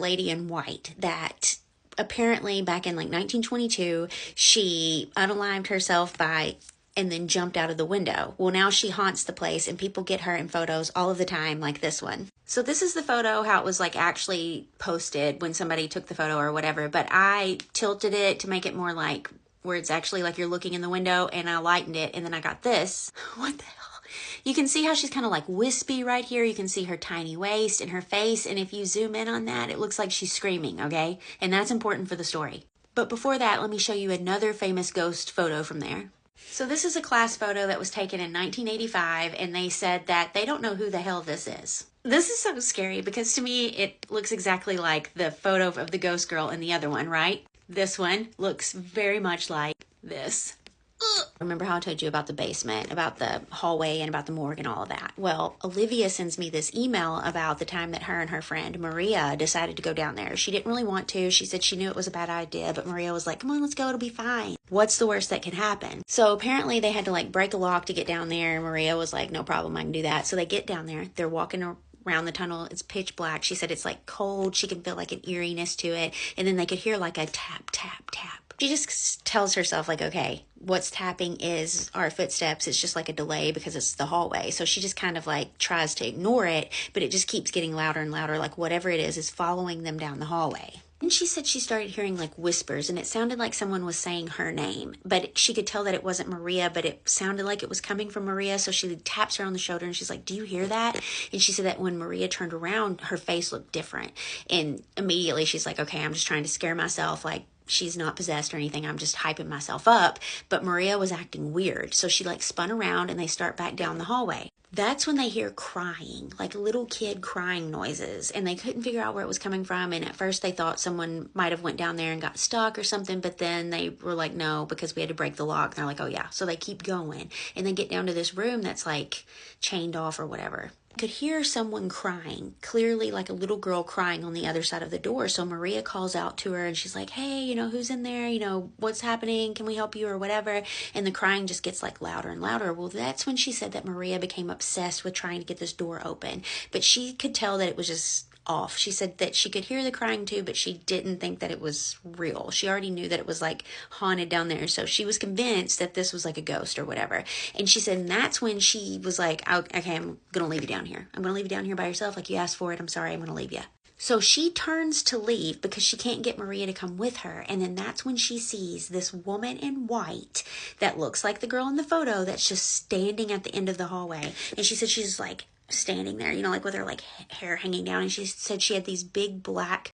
lady in white that apparently back in like 1922, she unalived herself and then jumped out of the window. Well, now she haunts the place and people get her in photos all of the time, like this one. So this is the photo, how it was like actually posted when somebody took the photo or whatever, but I tilted it to make it more like where it's actually like you're looking in the window, and I lightened it, and then I got this. What the hell? You can see how she's kind of like wispy right here. You can see her tiny waist and her face, and if you zoom in on that, it looks like she's screaming, okay? And that's important for the story. But before that, let me show you another famous ghost photo from there. So this is a class photo that was taken in 1985, and they said that they don't know who the hell this is. This is so scary because to me, it looks exactly like the photo of the ghost girl in the other one, right? This one looks very much like this. Remember how I told you about the basement, about the hallway, and about the morgue and all of that? Well, Olivia sends me this email about the time that her and her friend Maria decided to go down there. She didn't really want to. She said she knew it was a bad idea, but Maria was like, come on, let's go. It'll be fine. What's the worst that can happen? So apparently they had to like break a lock to get down there. Maria was like, no problem, I can do that. So they get down there. They're walking around the tunnel. It's pitch black. She said it's like cold. She can feel like an eeriness to it. And then they could hear like a tap, tap, tap. She just tells herself like, okay, what's tapping is our footsteps. It's just like a delay because it's the hallway. So she just kind of like tries to ignore it, but it just keeps getting louder and louder. Like whatever it is following them down the hallway. And she said she started hearing like whispers, and it sounded like someone was saying her name, but she could tell that it wasn't Maria, but it sounded like it was coming from Maria. So she taps her on the shoulder and she's like, do you hear that? And she said that when Maria turned around, her face looked different. And immediately she's like, okay, I'm just trying to scare myself. Like, she's not possessed or anything. I'm just hyping myself up. But Maria was acting weird. So she like spun around and they start back down the hallway. That's when they hear crying, like little kid crying noises, and they couldn't figure out where it was coming from. And at first they thought someone might have went down there and got stuck or something, but then they were like, no, because we had to break the lock. And they're like, oh yeah. So they keep going, and they get down to this room that's like chained off or whatever. Could hear someone crying, clearly like a little girl crying on the other side of the door. So Maria calls out to her and she's like, hey, who's in there? What's happening? Can we help you or whatever? And the crying just gets like louder and louder. Well, that's when she said that Maria became obsessed with trying to get this door open. But she could tell that it was just off. She said that she could hear the crying too, but she didn't think that it was real. She already knew that it was like haunted down there. So she was convinced that this was like a ghost or whatever. And she said, and that's when she was like, okay, I'm going to leave you down here. I'm going to leave you down here by yourself. Like you asked for it. I'm sorry. I'm going to leave you. So she turns to leave because she can't get Maria to come with her. And then that's when she sees this woman in white that looks like the girl in the photo that's just standing at the end of the hallway. And she said she's like standing there, like with her like hair hanging down. And she said she had these big black